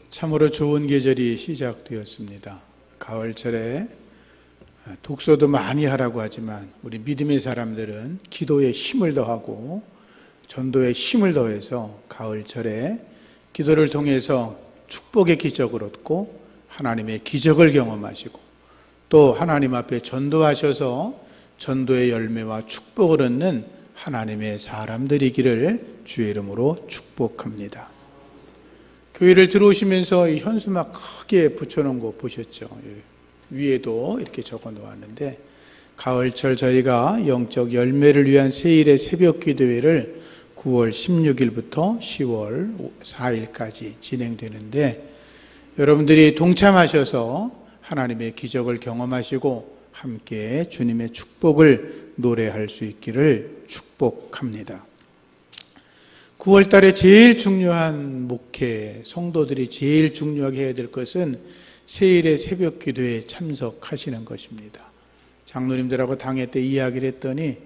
참으로 좋은 계절이 시작되었습니다. 가을철에 독서도 많이 하라고 하지만 우리 믿음의 사람들은 기도에 힘을 더하고 전도에 힘을 더해서 가을철에 기도를 통해서 축복의 기적을 얻고 하나님의 기적을 경험하시고 또 하나님 앞에 전도하셔서 전도의 열매와 축복을 얻는 하나님의 사람들이기를 주의 이름으로 축복합니다. 교회를 들어오시면서 이 현수막 크게 붙여놓은 거 보셨죠? 위에도 이렇게 적어 놓았는데 가을철 저희가 영적 열매를 위한 세일의 새벽 기도회를 9월 16일부터 10월 4일까지 진행되는데 여러분들이 동참하셔서 하나님의 기적을 경험하시고 함께 주님의 축복을 노래할 수 있기를 축복합니다. 9월 달에 제일 중요한 목회, 성도들이 제일 중요하게 해야 될 것은 세일의 새벽 기도에 참석하시는 것입니다. 장로님들하고 당회 때 이야기를 했더니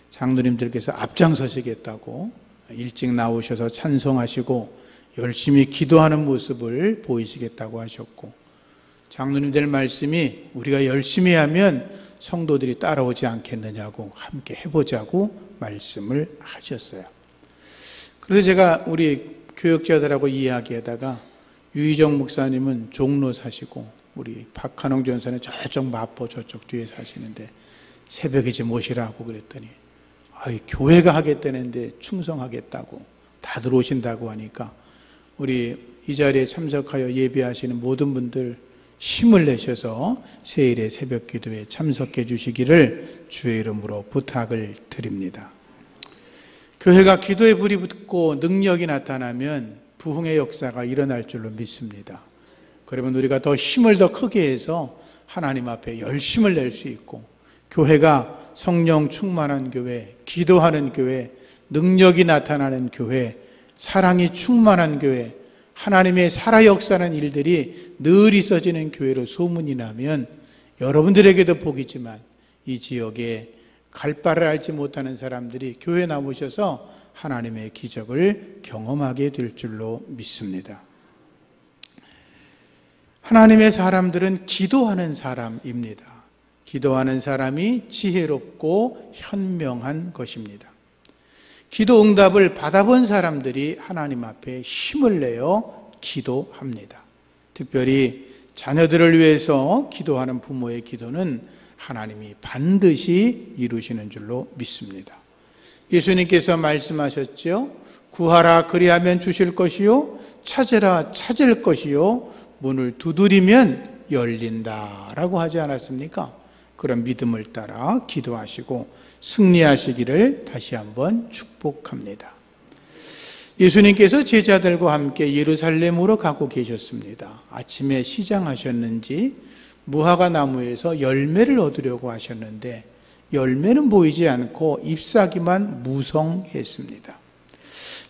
장로님들께서 앞장서시겠다고 일찍 나오셔서 찬송하시고 열심히 기도하는 모습을 보이시겠다고 하셨고, 장로님들 말씀이 우리가 열심히 하면 성도들이 따라오지 않겠느냐고 함께 해보자고 말씀을 하셨어요. 그래서 제가 우리 교역자들하고 이야기하다가 유희정 목사님은 종로 사시고 우리 박한홍 전사는 저쪽 마포 저쪽 뒤에 사시는데 새벽에 좀 오시라고 그랬더니 교회가 하겠다는데 충성하겠다고 다들 오신다고 하니까 우리 이 자리에 참석하여 예배하시는 모든 분들 힘을 내셔서 세일의 새벽 기도에 참석해 주시기를 주의 이름으로 부탁을 드립니다. 교회가 기도에 불이 붙고 능력이 나타나면 부흥의 역사가 일어날 줄로 믿습니다. 그러면 우리가 더 힘을 더 크게 해서 하나님 앞에 열심을 낼 수 있고, 교회가 성령 충만한 교회, 기도하는 교회, 능력이 나타나는 교회, 사랑이 충만한 교회, 하나님의 살아 역사하는 일들이 늘 있어지는 교회로 소문이 나면 여러분들에게도 복이지만 이 지역에 갈 바를 알지 못하는 사람들이 교회에 나오셔서 하나님의 기적을 경험하게 될 줄로 믿습니다. 하나님의 사람들은 기도하는 사람입니다. 기도하는 사람이 지혜롭고 현명한 것입니다. 기도 응답을 받아본 사람들이 하나님 앞에 힘을 내어 기도합니다. 특별히 자녀들을 위해서 기도하는 부모의 기도는 하나님이 반드시 이루시는 줄로 믿습니다. 예수님께서 말씀하셨죠. 구하라 그리하면 주실 것이요, 찾으라 찾을 것이요, 문을 두드리면 열린다라고 하지 않았습니까? 그런 믿음을 따라 기도하시고 승리하시기를 다시 한번 축복합니다. 예수님께서 제자들과 함께 예루살렘으로 가고 계셨습니다. 아침에 시장하셨는지 무화과 나무에서 열매를 얻으려고 하셨는데 열매는 보이지 않고 잎사귀만 무성했습니다.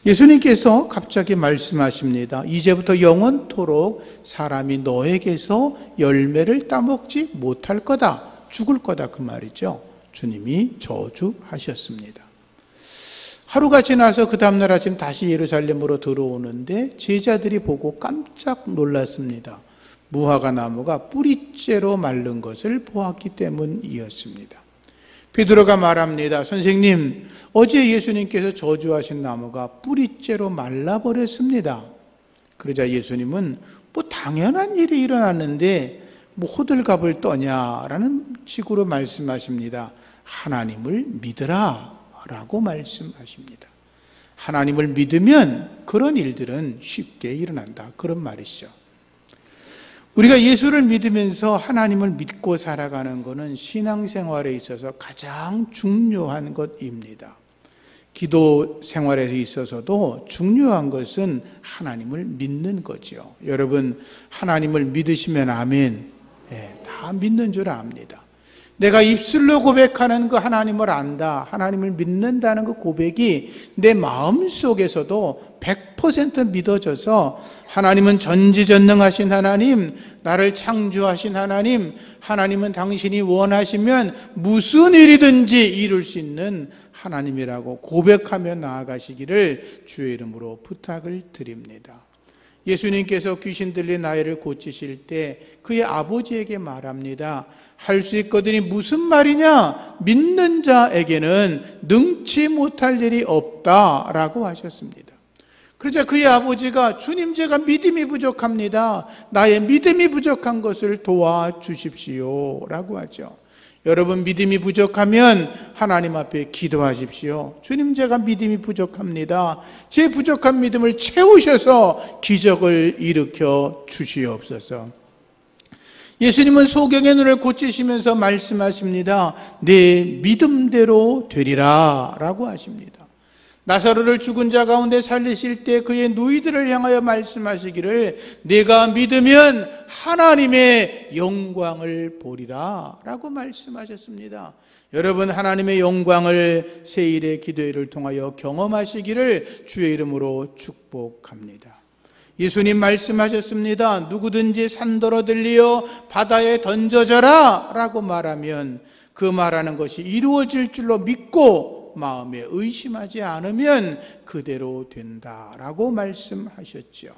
예수님께서 갑자기 말씀하십니다. 이제부터 영원토록 사람이 너에게서 열매를 따먹지 못할 거다, 죽을 거다, 그 말이죠. 주님이 저주하셨습니다. 하루가 지나서 그 다음날 아침 다시 예루살렘으로 들어오는데 제자들이 보고 깜짝 놀랐습니다. 무화과 나무가 뿌리째로 마른 것을 보았기 때문이었습니다. 베드로가 말합니다. 선생님, 어제 예수님께서 저주하신 나무가 뿌리째로 말라버렸습니다. 그러자 예수님은 당연한 일이 일어났는데 호들갑을 떠냐라는 식으로 말씀하십니다. 하나님을 믿으라 라고 말씀하십니다. 하나님을 믿으면 그런 일들은 쉽게 일어난다, 그런 말이죠. 우리가 예수를 믿으면서 하나님을 믿고 살아가는 것은 신앙생활에 있어서 가장 중요한 것입니다. 기도 생활에 있어서도 중요한 것은 하나님을 믿는 거죠. 여러분, 하나님을 믿으시면 아멘, 다 믿는 줄 압니다. 내가 입술로 고백하는 그 하나님을 안다, 하나님을 믿는다는 그 고백이 내 마음속에서도 100% 믿어져서 하나님은 전지전능하신 하나님, 나를 창조하신 하나님, 하나님은 당신이 원하시면 무슨 일이든지 이룰 수 있는 하나님이라고 고백하며 나아가시기를 주의 이름으로 부탁을 드립니다. 예수님께서 귀신 들린 아이를 고치실 때 그의 아버지에게 말합니다. 할 수 있거든이 무슨 말이냐? 믿는 자에게는 능치 못할 일이 없다라고 하셨습니다. 그러자 그의 아버지가 주님, 제가 믿음이 부족합니다. 나의 믿음이 부족한 것을 도와주십시오 라고 하죠. 여러분, 믿음이 부족하면 하나님 앞에 기도하십시오. 주님, 제가 믿음이 부족합니다. 제 부족한 믿음을 채우셔서 기적을 일으켜 주시옵소서. 예수님은 소경의 눈을 고치시면서 말씀하십니다. 내 믿음대로 되리라 라고 하십니다. 나사로를 죽은 자 가운데 살리실 때 그의 누이들을 향하여 말씀하시기를 내가 믿으면 하나님의 영광을 보리라 라고 말씀하셨습니다. 여러분, 하나님의 영광을 세일의 기도회를 통하여 경험하시기를 주의 이름으로 축복합니다. 예수님 말씀하셨습니다. 누구든지 산더러 들리어 바다에 던져져라 라고 말하면 그 말하는 것이 이루어질 줄로 믿고 마음에 의심하지 않으면 그대로 된다라고 말씀하셨죠.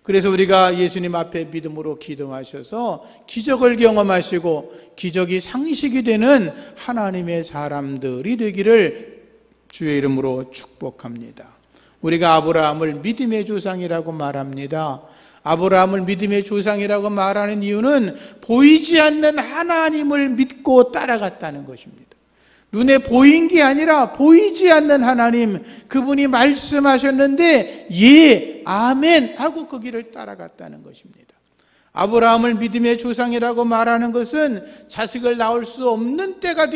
그래서 우리가 예수님 앞에 믿음으로 기도하셔서 기적을 경험하시고 기적이 상식이 되는 하나님의 사람들이 되기를 주의 이름으로 축복합니다. 우리가 아브라함을 믿음의 조상이라고 말합니다. 아브라함을 믿음의 조상이라고 말하는 이유는 보이지 않는 하나님을 믿고 따라갔다는 것입니다. 눈에 보인 게 아니라 보이지 않는 하나님, 그분이 말씀하셨는데 예, 아멘 하고 그 길을 따라갔다는 것입니다. 아브라함을 믿음의 조상이라고 말하는 것은 자식을 낳을 수 없는 때가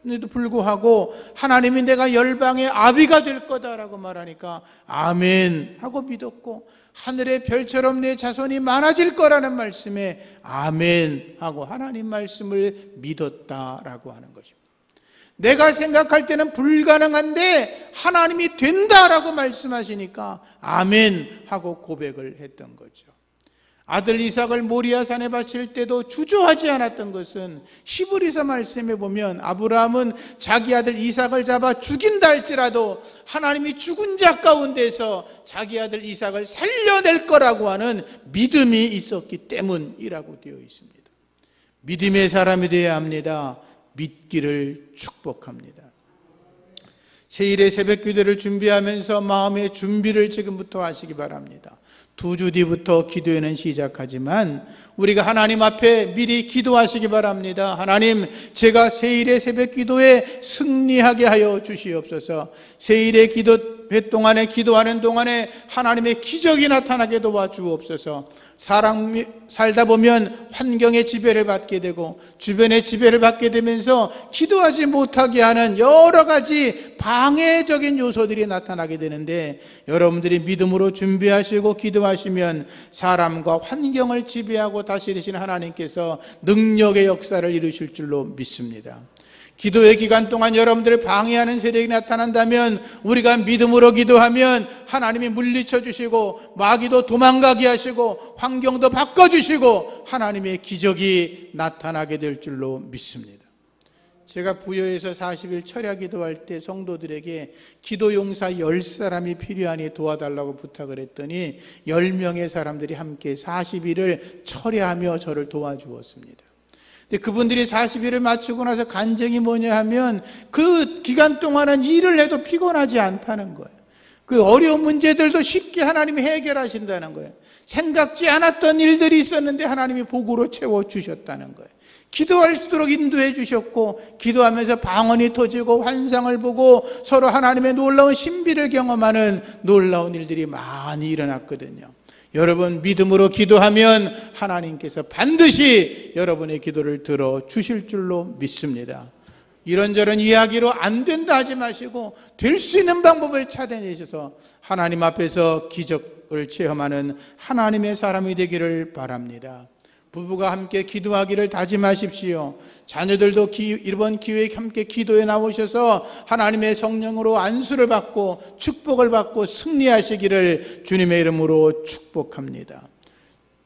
에도 불구하고 하나님이 내가 열방의 아비가 될 거다라고 말하니까 아멘 하고 믿었고, 하늘의 별처럼 내 자손이 많아질 거라는 말씀에 아멘 하고 하나님 말씀을 믿었다라고 하는 것입니다. 내가 생각할 때는 불가능한데 하나님이 된다라고 말씀하시니까 아멘 하고 고백을 했던 거죠. 아들 이삭을 모리아산에 바칠 때도 주저하지 않았던 것은 히브리서 말씀에 보면 아브라함은 자기 아들 이삭을 잡아 죽인다 할지라도 하나님이 죽은 자 가운데서 자기 아들 이삭을 살려낼 거라고 하는 믿음이 있었기 때문이라고 되어 있습니다. 믿음의 사람이 되어야 합니다. 믿기를 축복합니다. 세일의 새벽 기도를 준비하면서 마음의 준비를 지금부터 하시기 바랍니다. 2주 뒤부터 기도회는 시작하지만 우리가 하나님 앞에 미리 기도하시기 바랍니다. 하나님, 제가 세일의 새벽 기도에 승리하게 하여 주시옵소서. 세일의 기도회 동안에 기도하는 동안에 하나님의 기적이 나타나게 도와주옵소서. 사람이 살다 보면 환경의 지배를 받게 되고 주변의 지배를 받게 되면서 기도하지 못하게 하는 여러 가지 방해적인 요소들이 나타나게 되는데, 여러분들이 믿음으로 준비하시고 기도하시면 사람과 환경을 지배하고 다스리시는 하나님께서 능력의 역사를 이루실 줄로 믿습니다. 기도의 기간 동안 여러분들을 방해하는 세력이 나타난다면 우리가 믿음으로 기도하면 하나님이 물리쳐 주시고 마귀도 도망가게 하시고 환경도 바꿔주시고 하나님의 기적이 나타나게 될 줄로 믿습니다. 제가 부여에서 40일 철야 기도할 때 성도들에게 기도 용사 10사람이 필요하니 도와달라고 부탁을 했더니 10명의 사람들이 함께 40일을 철야하며 저를 도와주었습니다. 근데 그분들이 40일을 마치고 나서 간증이 뭐냐 하면 그 기간 동안은 일을 해도 피곤하지 않다는 거예요. 그 어려운 문제들도 쉽게 하나님이 해결하신다는 거예요. 생각지 않았던 일들이 있었는데 하나님이 복으로 채워주셨다는 거예요. 기도할수록 인도해 주셨고, 기도하면서 방언이 터지고 환상을 보고 서로 하나님의 놀라운 신비를 경험하는 놀라운 일들이 많이 일어났거든요. 여러분, 믿음으로 기도하면 하나님께서 반드시 여러분의 기도를 들어주실 줄로 믿습니다. 이런저런 이야기로 안 된다 하지 마시고 될 수 있는 방법을 찾아내셔서 하나님 앞에서 기적을 체험하는 하나님의 사람이 되기를 바랍니다. 부부가 함께 기도하기를 다짐하십시오. 자녀들도 이번 기회에 함께 기도에 나오셔서 하나님의 성령으로 안수를 받고 축복을 받고 승리하시기를 주님의 이름으로 축복합니다.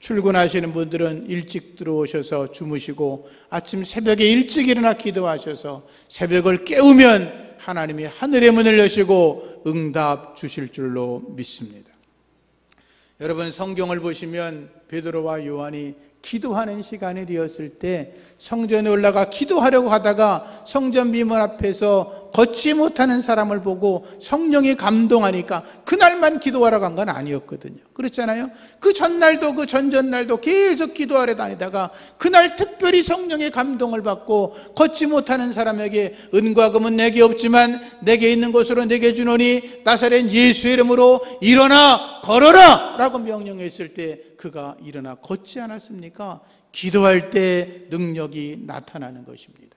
출근하시는 분들은 일찍 들어오셔서 주무시고 아침 새벽에 일찍 일어나 기도하셔서 새벽을 깨우면 하나님이 하늘의 문을 여시고 응답 주실 줄로 믿습니다. 여러분, 성경을 보시면 베드로와 요한이 기도하는 시간이 되었을 때 성전에 올라가 기도하려고 하다가 성전 비문 앞에서 걷지 못하는 사람을 보고 성령이 감동하니까 그날만 기도하러 간 건 아니었거든요. 그렇잖아요. 그 전날도 그 전전날도 계속 기도하러 다니다가 그날 특별히 성령의 감동을 받고 걷지 못하는 사람에게 은과 금은 내게 없지만 내게 있는 것으로 내게 주노니 나사렛 예수의 이름으로 일어나 걸어라 라고 명령했을 때 그가 일어나 걷지 않았습니까? 기도할 때 능력이 나타나는 것입니다.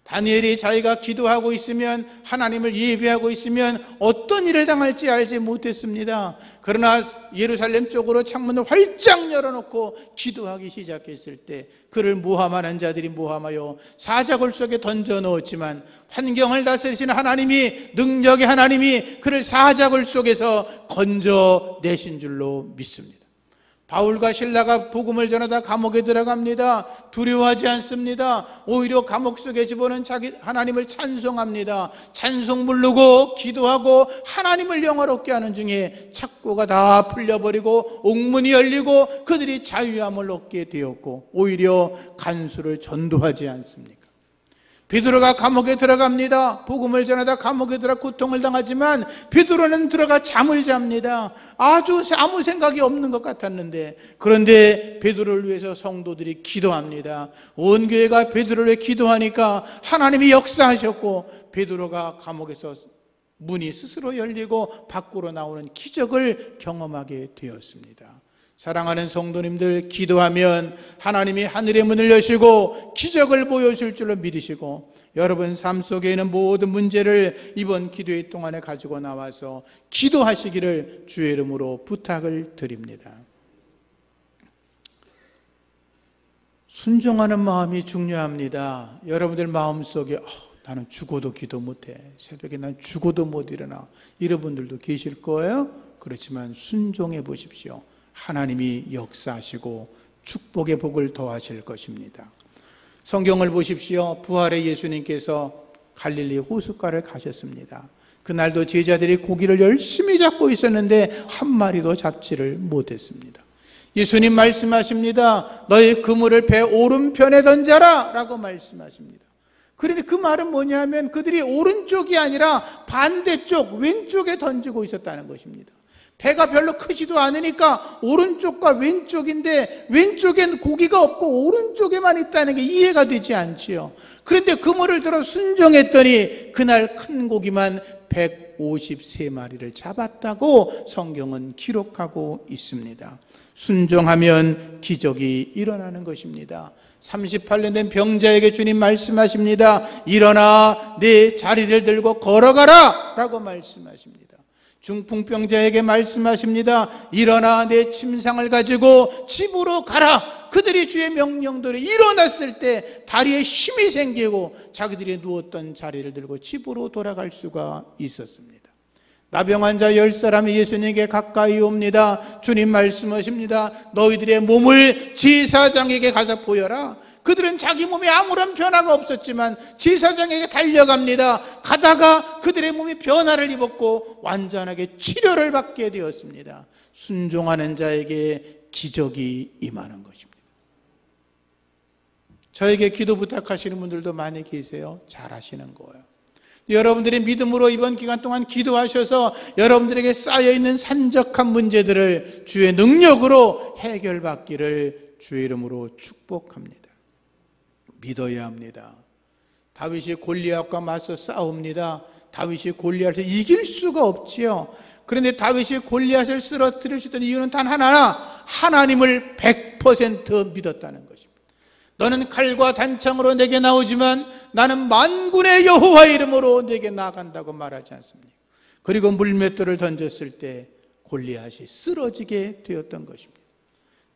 다니엘이 자기가 기도하고 있으면, 하나님을 예배하고 있으면 어떤 일을 당할지 알지 못했습니다. 그러나 예루살렘 쪽으로 창문을 활짝 열어놓고 기도하기 시작했을 때 그를 모함하는 자들이 모함하여 사자굴 속에 던져 넣었지만 환경을 다스리시는 하나님이, 능력의 하나님이 그를 사자굴 속에서 건져내신 줄로 믿습니다. 바울과 실라가 복음을 전하다 감옥에 들어갑니다. 두려워하지 않습니다. 오히려 감옥 속에 집어넣은 자기 하나님을 찬송합니다. 찬송 부르고 기도하고 하나님을 영화롭게 하는 중에 착고가 다 풀려버리고 옥문이 열리고 그들이 자유함을 얻게 되었고 오히려 간수를 전도하지 않습니까? 베드로가 감옥에 들어갑니다. 복음을 전하다 감옥에 들어가 고통을 당하지만 베드로는 들어가 잠을 잡니다. 아무 생각이 없는 것 같았는데, 그런데 베드로를 위해서 성도들이 기도합니다. 온 교회가 베드로를 위해 기도하니까 하나님이 역사하셨고 베드로가 감옥에서 문이 스스로 열리고 밖으로 나오는 기적을 경험하게 되었습니다. 사랑하는 성도님들, 기도하면 하나님이 하늘의 문을 여시고 기적을 보여줄 줄로 믿으시고 여러분 삶 속에 있는 모든 문제를 이번 기도회 동안에 가지고 나와서 기도하시기를 주의 이름으로 부탁을 드립니다. 순종하는 마음이 중요합니다. 여러분들 마음속에 나는 죽어도 기도 못해, 새벽에 난 죽어도 못 일어나, 이런 분들도 계실 거예요. 그렇지만 순종해 보십시오. 하나님이 역사하시고 축복의 복을 더하실 것입니다. 성경을 보십시오. 부활의 예수님께서 갈릴리 호숫가를 가셨습니다. 그날도 제자들이 고기를 열심히 잡고 있었는데 한 마리도 잡지를 못했습니다. 예수님 말씀하십니다. 너희 그물을 배 오른편에 던져라 라고 말씀하십니다. 그러니 그 말은 뭐냐면 그들이 오른쪽이 아니라 반대쪽 왼쪽에 던지고 있었다는 것입니다. 배가 별로 크지도 않으니까 오른쪽과 왼쪽인데 왼쪽엔 고기가 없고 오른쪽에만 있다는 게 이해가 되지 않지요. 그런데 그물을 들어 순종했더니 그날 큰 고기만 153마리를 잡았다고 성경은 기록하고 있습니다. 순종하면 기적이 일어나는 것입니다. 38년 된 병자에게 주님 말씀하십니다. 일어나 내 자리를 들고 걸어가라 라고 말씀하십니다. 중풍병자에게 말씀하십니다. 일어나 내 침상을 가지고 집으로 가라. 그들이 주의 명령대로 일어났을 때 다리에 힘이 생기고 자기들이 누웠던 자리를 들고 집으로 돌아갈 수가 있었습니다. 나병 자 10사람이 예수님께 가까이 옵니다. 주님 말씀하십니다. 너희들의 몸을 제사장에게 가서 보여라. 그들은 자기 몸에 아무런 변화가 없었지만 제사장에게 달려갑니다. 가다가 그들의 몸이 변화를 입었고 완전하게 치료를 받게 되었습니다. 순종하는 자에게 기적이 임하는 것입니다. 저에게 기도 부탁하시는 분들도 많이 계세요. 잘하시는 거예요. 여러분들이 믿음으로 이번 기간 동안 기도하셔서 여러분들에게 쌓여있는 산적한 문제들을 주의 능력으로 해결받기를 주의 이름으로 축복합니다. 믿어야 합니다. 다윗이 골리앗과 맞서 싸웁니다. 다윗이 골리앗을 이길 수가 없지요. 그런데 다윗이 골리앗을 쓰러뜨릴 수 있던 이유는 단 하나, 하나님을 100% 믿었다는 것입니다. 너는 칼과 단창으로 내게 나오지만 나는 만군의 여호와의 이름으로 내게 나아간다고 말하지 않습니까? 그리고 물맷돌을 던졌을 때 골리앗이 쓰러지게 되었던 것입니다.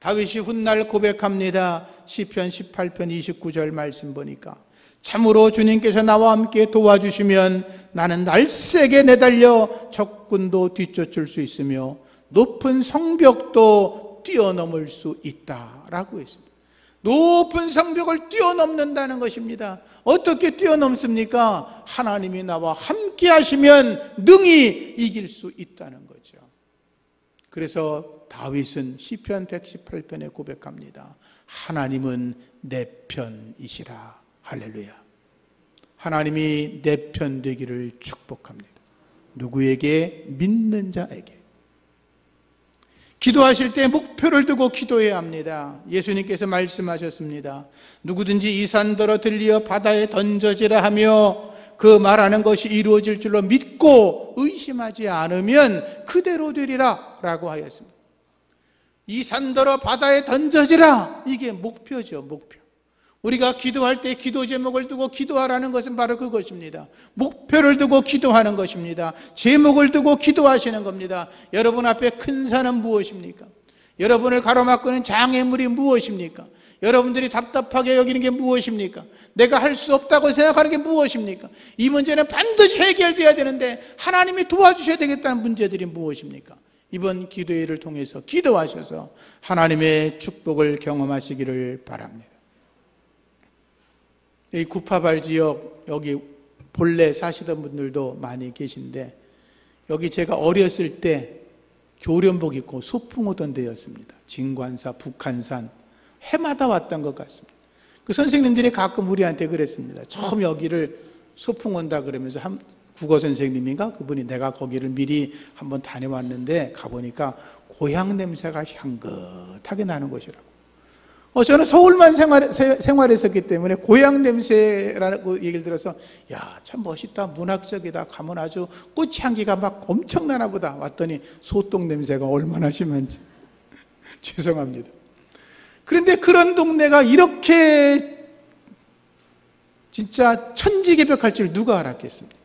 다윗이 훗날 고백합니다. 시편 18편 29절 말씀 보니까 참으로 주님께서 나와 함께 도와주시면 나는 날쌔게 내달려 적군도 뒤쫓을 수 있으며 높은 성벽도 뛰어넘을 수 있다라고 했습니다. 높은 성벽을 뛰어넘는다는 것입니다. 어떻게 뛰어넘습니까? 하나님이 나와 함께 하시면 능히 이길 수 있다는 거죠. 그래서 다윗은 시편 118편에 고백합니다. 하나님은 내 편이시라. 할렐루야. 하나님이 내 편 되기를 축복합니다. 누구에게? 믿는 자에게. 기도하실 때 목표를 두고 기도해야 합니다. 예수님께서 말씀하셨습니다. 누구든지 이 산더러 들리어 바다에 던져지라 하며 그 말하는 것이 이루어질 줄로 믿고 의심하지 않으면 그대로 되리라 라고 하였습니다. 이 산더러 바다에 던져지라, 이게 목표죠. 목표. 우리가 기도할 때 기도 제목을 두고 기도하라는 것은 바로 그것입니다. 목표를 두고 기도하는 것입니다. 제목을 두고 기도하시는 겁니다. 여러분 앞에 큰 산은 무엇입니까? 여러분을 가로막고는 장애물이 무엇입니까? 여러분들이 답답하게 여기는 게 무엇입니까? 내가 할 수 없다고 생각하는 게 무엇입니까? 이 문제는 반드시 해결돼야 되는데 하나님이 도와주셔야 되겠다는 문제들이 무엇입니까? 이번 기도회를 통해서 기도하셔서 하나님의 축복을 경험하시기를 바랍니다. 이 구파발 지역, 여기 본래 사시던 분들도 많이 계신데, 여기 제가 어렸을 때 교련복 입고 소풍 오던 데였습니다. 진관사, 북한산, 해마다 왔던 것 같습니다. 그 선생님들이 가끔 우리한테 그랬습니다. 처음 여기를 소풍 온다 그러면서 국어 선생님인가? 그분이 내가 거기를 미리 한번 다녀왔는데 가보니까 고향 냄새가 향긋하게 나는 곳이라고. 저는 서울만 생활했었기 때문에 고향 냄새라고 얘기를 들어서 야, 참 멋있다, 문학적이다, 가면 아주 꽃향기가 막 엄청나나 보다. 왔더니 소똥 냄새가 얼마나 심한지. 죄송합니다. 그런데 그런 동네가 이렇게 진짜 천지개벽할 줄 누가 알았겠습니까?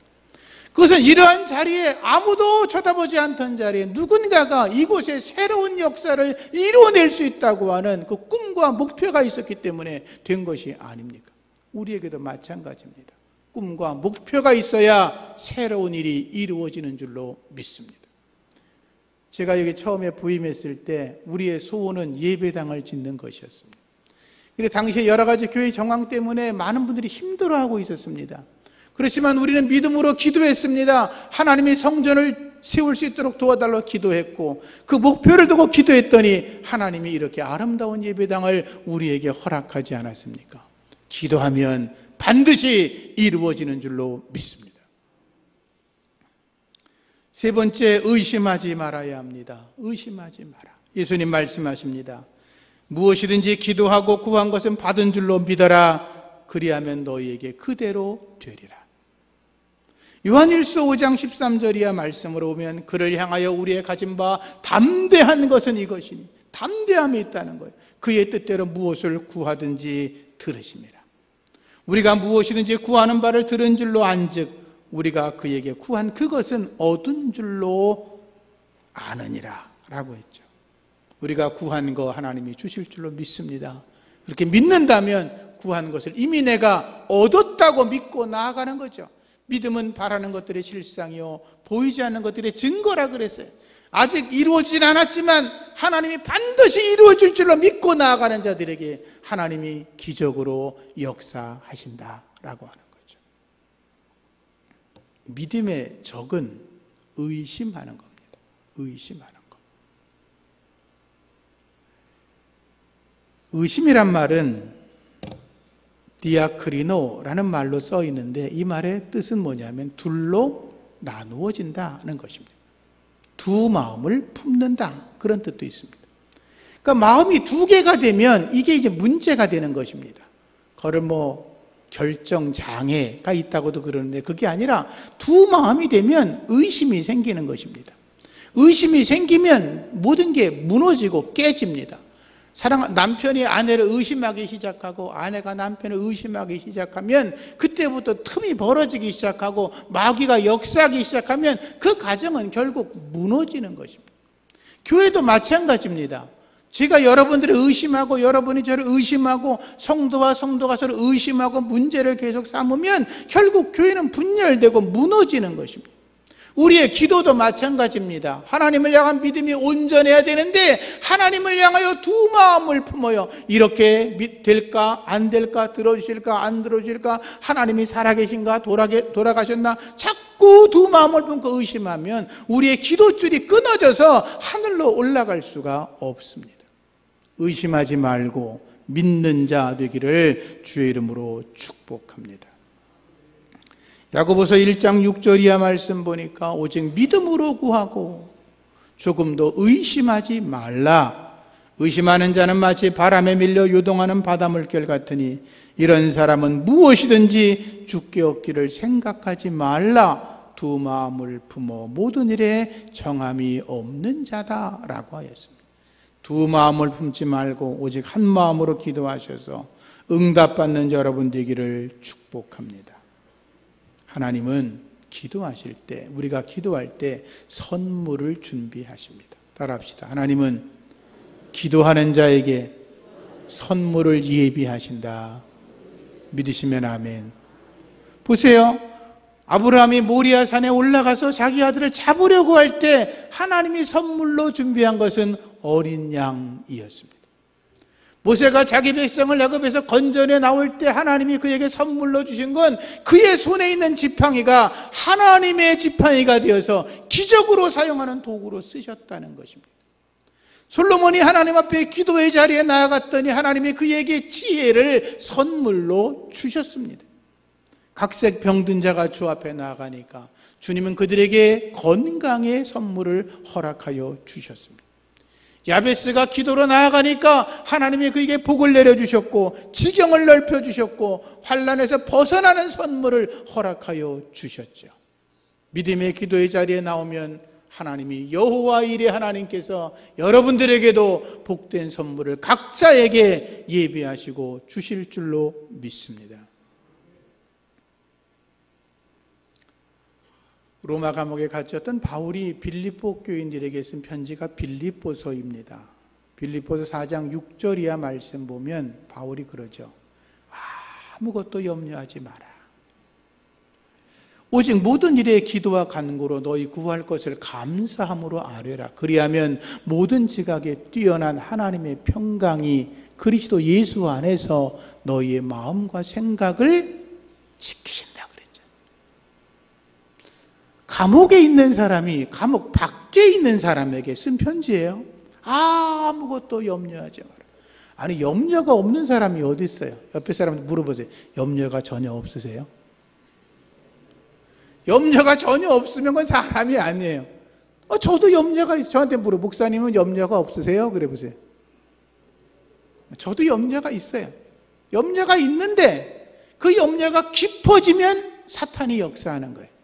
그것은 이러한 자리에 아무도 쳐다보지 않던 자리에 누군가가 이곳에 새로운 역사를 이루어낼 수 있다고 하는 그 꿈과 목표가 있었기 때문에 된 것이 아닙니까? 우리에게도 마찬가지입니다. 꿈과 목표가 있어야 새로운 일이 이루어지는 줄로 믿습니다. 제가 여기 처음에 부임했을 때 우리의 소원은 예배당을 짓는 것이었습니다. 근데 당시에 여러 가지 교회 정황 때문에 많은 분들이 힘들어하고 있었습니다. 그렇지만 우리는 믿음으로 기도했습니다. 하나님이 성전을 세울 수 있도록 도와달라고 기도했고 그 목표를 두고 기도했더니 하나님이 이렇게 아름다운 예배당을 우리에게 허락하지 않았습니까? 기도하면 반드시 이루어지는 줄로 믿습니다. 세 번째, 의심하지 말아야 합니다. 의심하지 마라. 예수님 말씀하십니다. 무엇이든지 기도하고 구한 것은 받은 줄로 믿어라. 그리하면 너희에게 그대로 되리라. 요한일서 5장 13절 이하 말씀으로 보면 그를 향하여 우리의 가진 바 담대한 것은 이것이니, 담대함이 있다는 거예요. 그의 뜻대로 무엇을 구하든지 들으심이라. 우리가 무엇이든지 구하는 바를 들은 줄로 안즉 우리가 그에게 구한 그것은 얻은 줄로 아느니라 라고 했죠. 우리가 구한 거 하나님이 주실 줄로 믿습니다. 그렇게 믿는다면 구한 것을 이미 내가 얻었다고 믿고 나아가는 거죠. 믿음은 바라는 것들의 실상이요 보이지 않는 것들의 증거라 그랬어요. 아직 이루어지진 않았지만 하나님이 반드시 이루어질 줄로 믿고 나아가는 자들에게 하나님이 기적으로 역사하신다라고 하는 거죠. 믿음의 적은 의심하는 겁니다. 의심하는 것. 의심이란 말은 디아크리노라는 말로 써 있는데 이 말의 뜻은 뭐냐면 둘로 나누어진다는 것입니다. 두 마음을 품는다, 그런 뜻도 있습니다. 그러니까 마음이 두 개가 되면 이게 이제 문제가 되는 것입니다. 그걸 결정 장애가 있다고도 그러는데 그게 아니라 두 마음이 되면 의심이 생기는 것입니다. 의심이 생기면 모든 게 무너지고 깨집니다. 남편이 아내를 의심하기 시작하고 아내가 남편을 의심하기 시작하면 그때부터 틈이 벌어지기 시작하고 마귀가 역사하기 시작하면 그 가정은 결국 무너지는 것입니다. 교회도 마찬가지입니다. 제가 여러분들을 의심하고 여러분이 저를 의심하고 성도와 성도가 서로 의심하고 문제를 계속 삼으면 결국 교회는 분열되고 무너지는 것입니다. 우리의 기도도 마찬가지입니다. 하나님을 향한 믿음이 온전해야 되는데 하나님을 향하여 두 마음을 품어요. 이렇게 될까 안 될까, 들어주실까 안 들어주실까, 하나님이 살아계신가 돌아가셨나, 자꾸 두 마음을 품고 의심하면 우리의 기도줄이 끊어져서 하늘로 올라갈 수가 없습니다. 의심하지 말고 믿는 자 되기를 주의 이름으로 축복합니다. 야고보서 1장 6절 이하 말씀 보니까 오직 믿음으로 구하고 조금 더 의심하지 말라. 의심하는 자는 마치 바람에 밀려 요동하는 바닷물결 같으니 이런 사람은 무엇이든지 주께 얻기를 생각하지 말라. 두 마음을 품어 모든 일에 정함이 없는 자다라고 하였습니다. 두 마음을 품지 말고 오직 한 마음으로 기도하셔서 응답받는 여러분 되기를 축복합니다. 하나님은 기도하실 때, 우리가 기도할 때 선물을 준비하십니다. 따라합시다. 하나님은 기도하는 자에게 선물을 예비하신다. 믿으시면 아멘. 보세요. 아브라함이 모리아 산에 올라가서 자기 아들을 잡으려고 할 때 하나님이 선물로 준비한 것은 어린 양이었습니다. 모세가 자기 백성을 애굽에서 건져내 나올 때 하나님이 그에게 선물로 주신 건 그의 손에 있는 지팡이가 하나님의 지팡이가 되어서 기적으로 사용하는 도구로 쓰셨다는 것입니다. 솔로몬이 하나님 앞에 기도의 자리에 나아갔더니 하나님이 그에게 지혜를 선물로 주셨습니다. 각색 병든 자가 주 앞에 나아가니까 주님은 그들에게 건강의 선물을 허락하여 주셨습니다. 야베스가 기도로 나아가니까 하나님이 그에게 복을 내려주셨고 지경을 넓혀주셨고 환난에서 벗어나는 선물을 허락하여 주셨죠. 믿음의 기도의 자리에 나오면 하나님이 여호와 일의 하나님께서 여러분들에게도 복된 선물을 각자에게 예비하시고 주실 줄로 믿습니다. 로마 감옥에 갇혔던 바울이 빌립보 교인들에게 쓴 편지가 빌립보서입니다. 빌립보서 4장 6절 이하 말씀 보면 바울이 그러죠. 아무것도 염려하지 마라. 오직 모든 일에 기도와 간구로 너희 구할 것을 감사함으로 아뢰라. 그리하면 모든 지각에 뛰어난 하나님의 평강이 그리스도 예수 안에서 너희의 마음과 생각을 지키신다. 감옥에 있는 사람이 감옥 밖에 있는 사람에게 쓴 편지예요. 아무것도 염려하지 마라. 아니, 염려가 없는 사람이 어디 있어요? 옆에 사람한테 물어보세요. 염려가 전혀 없으세요? 염려가 전혀 없으면 그건 사람이 아니에요. 저도 염려가 있어요. 저한테 물어. 목사님은 염려가 없으세요? 그래 보세요. 저도 염려가 있어요. 염려가 있는데 그 염려가 깊어지면 사탄이 역사하는 거예요.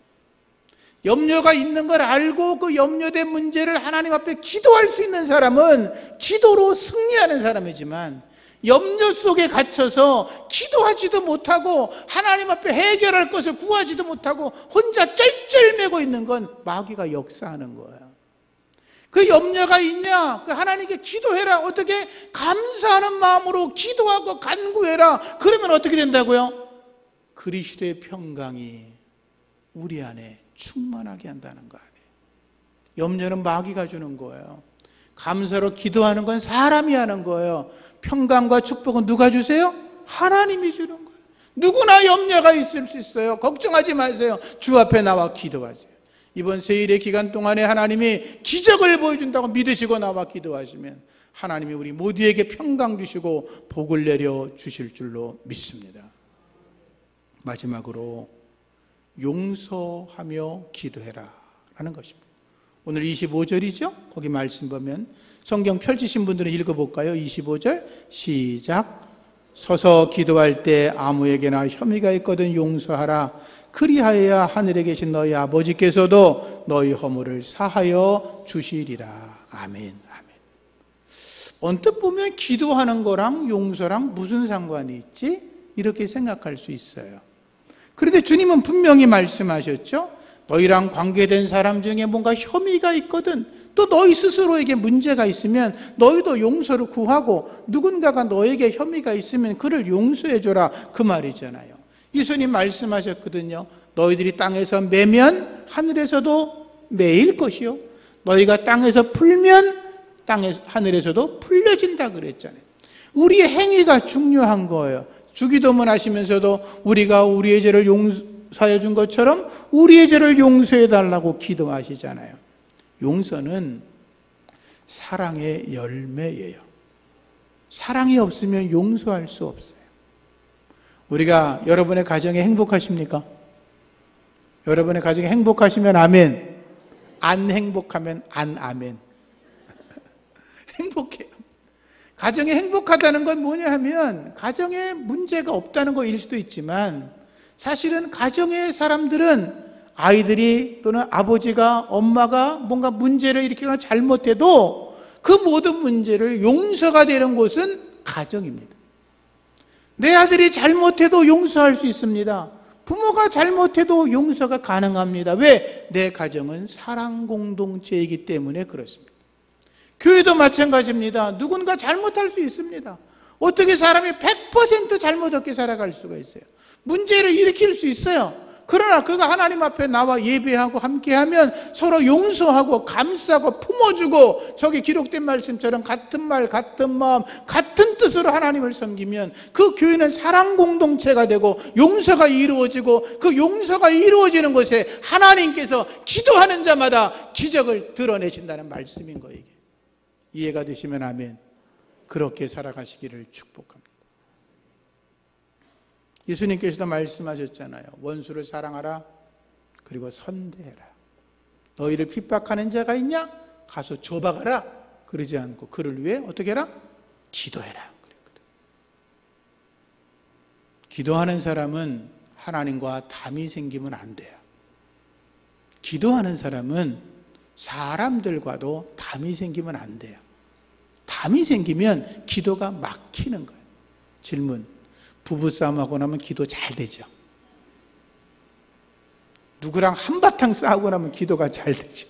염려가 있는 걸 알고 그 염려된 문제를 하나님 앞에 기도할 수 있는 사람은 기도로 승리하는 사람이지만 염려 속에 갇혀서 기도하지도 못하고 하나님 앞에 해결할 것을 구하지도 못하고 혼자 쩔쩔매고 있는 건 마귀가 역사하는 거예요. 그 염려가 있냐? 그 하나님께 기도해라. 어떻게? 감사하는 마음으로 기도하고 간구해라. 그러면 어떻게 된다고요? 그리스도의 평강이 우리 안에 충만하게 한다는 거 아니에요. 염려는 마귀가 주는 거예요. 감사로 기도하는 건 사람이 하는 거예요. 평강과 축복은 누가 주세요? 하나님이 주는 거예요. 누구나 염려가 있을 수 있어요. 걱정하지 마세요. 주 앞에 나와 기도하세요. 이번 세일의 기간 동안에 하나님이 기적을 보여준다고 믿으시고 나와 기도하시면 하나님이 우리 모두에게 평강 주시고 복을 내려 주실 줄로 믿습니다. 마지막으로 용서하며 기도해라 라는 것입니다. 오늘 25절이죠? 거기 말씀 보면 성경 펼치신 분들은 읽어볼까요? 25절 시작. 서서 기도할 때 아무에게나 혐의가 있거든 용서하라. 그리하여야 하늘에 계신 너희 아버지께서도 너희 허물을 사하여 주시리라. 아멘. 아멘. 언뜻 보면 기도하는 거랑 용서랑 무슨 상관이 있지? 이렇게 생각할 수 있어요. 그런데 주님은 분명히 말씀하셨죠. 너희랑 관계된 사람 중에 뭔가 혐의가 있거든 또 너희 스스로에게 문제가 있으면 너희도 용서를 구하고 누군가가 너에게 혐의가 있으면 그를 용서해줘라 그 말이잖아요. 예수님 말씀하셨거든요. 너희들이 땅에서 매면 하늘에서도 매일 것이요 너희가 땅에서 풀면 하늘에서도 풀려진다 그랬잖아요. 우리의 행위가 중요한 거예요. 주기도문 하시면서도 우리가 우리의 죄를 용서해 준 것처럼 우리의 죄를 용서해 달라고 기도하시잖아요. 용서는 사랑의 열매예요. 사랑이 없으면 용서할 수 없어요. 우리가 여러분의 가정에 행복하십니까? 여러분의 가정에 행복하시면 아멘, 안 행복하면 안 아멘. 행복해요. 가정이 행복하다는 건 뭐냐 하면 가정에 문제가 없다는 거일 수도 있지만 사실은 가정의 사람들은 아이들이 또는 아버지가 엄마가 뭔가 문제를 일으키거나 잘못해도 그 모든 문제를 용서가 되는 곳은 가정입니다. 내 아들이 잘못해도 용서할 수 있습니다. 부모가 잘못해도 용서가 가능합니다. 왜? 내 가정은 사랑 공동체이기 때문에 그렇습니다. 교회도 마찬가지입니다. 누군가 잘못할 수 있습니다. 어떻게 사람이 100% 잘못 없게 살아갈 수가 있어요? 문제를 일으킬 수 있어요. 그러나 그가 하나님 앞에 나와 예배하고 함께하면 서로 용서하고 감싸고 품어주고 저기 기록된 말씀처럼 같은 말, 같은 마음, 같은 뜻으로 하나님을 섬기면 그 교회는 사랑 공동체가 되고 용서가 이루어지고 그 용서가 이루어지는 곳에 하나님께서 기도하는 자마다 기적을 드러내신다는 말씀인 거예요. 이해가 되시면 아멘. 그렇게 살아가시기를 축복합니다. 예수님께서도 말씀하셨잖아요. 원수를 사랑하라. 그리고 선대해라. 너희를 핍박하는 자가 있냐? 가서 줘박아라. 그러지 않고 그를 위해 어떻게 해라? 기도해라. 그랬거든. 기도하는 사람은 하나님과 담이 생기면 안 돼요. 기도하는 사람은 사람들과도 담이 생기면 안 돼요. 담이 생기면 기도가 막히는 거예요. 질문. 부부싸움하고 나면 기도 잘 되죠. 누구랑 한바탕 싸우고 나면 기도가 잘 되죠.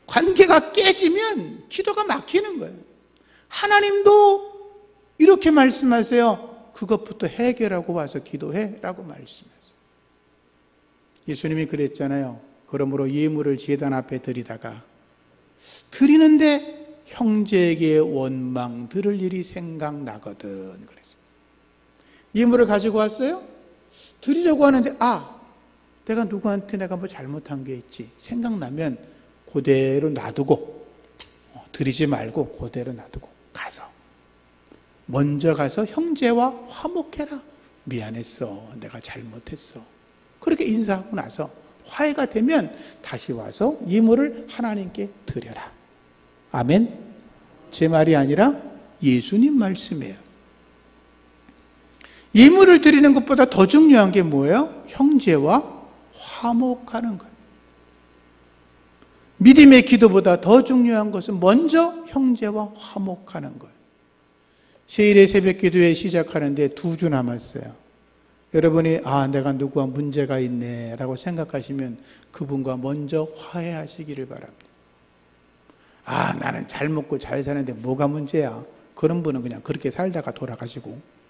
관계가 깨지면 기도가 막히는 거예요. 하나님도 이렇게 말씀하세요. 그것부터 해결하고 와서 기도해 라고 말씀하세요. 예수님이 그랬잖아요. 그러므로 예물을 제단 앞에 드리다가 드리는데 형제에게 원망 들을 일이 생각나거든 그랬어요. 예물을 가지고 왔어요. 드리려고 하는데 내가 누구한테 내가 뭐 잘못한 게 있지 생각나면 그대로 놔두고 드리지 말고 그대로 놔두고 먼저 가서 형제와 화목해라. 미안했어. 내가 잘못했어. 그렇게 인사하고 나서 화해가 되면 다시 와서 예물을 하나님께 드려라. 아멘. 제 말이 아니라 예수님 말씀이에요. 예물을 드리는 것보다 더 중요한 게 뭐예요? 형제와 화목하는 거예요. 믿음의 기도보다 더 중요한 것은 먼저 형제와 화목하는 거예요. 세일의 새벽 기도회 시작하는데 2주 남았어요. 여러분이 내가 누구와 문제가 있네 라고 생각하시면 그분과 먼저 화해하시기를 바랍니다. 나는 잘 먹고 잘 사는데 뭐가 문제야? 그런 분은 그냥 그렇게 살다가 돌아가시고,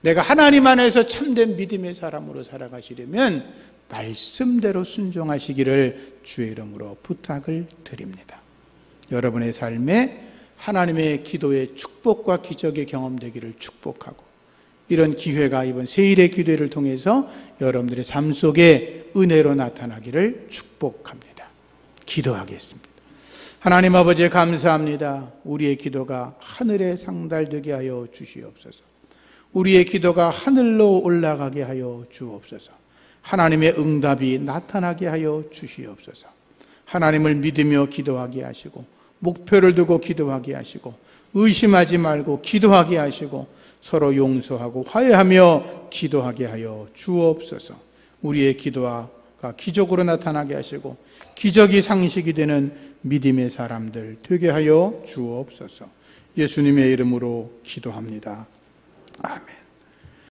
내가 하나님 안에서 참된 믿음의 사람으로 살아가시려면 말씀대로 순종하시기를 주의 이름으로 부탁을 드립니다. 여러분의 삶에 하나님의 기도의 축복과 기적의 경험되기를 축복하고, 이런 기회가 이번 세일의 기도회를 통해서 여러분들의 삶 속에 은혜로 나타나기를 축복합니다. 기도하겠습니다. 하나님 아버지 감사합니다. 우리의 기도가 하늘에 상달되게 하여 주시옵소서. 우리의 기도가 하늘로 올라가게 하여 주옵소서. 하나님의 응답이 나타나게 하여 주시옵소서. 하나님을 믿으며 기도하게 하시고, 목표를 두고 기도하게 하시고, 의심하지 말고 기도하게 하시고, 서로 용서하고 화해하며 기도하게 하여 주옵소서. 우리의 기도가 기적으로 나타나게 하시고 기적이 상식이 되는 믿음의 사람들 되게 하여 주옵소서. 예수님의 이름으로 기도합니다. 아멘.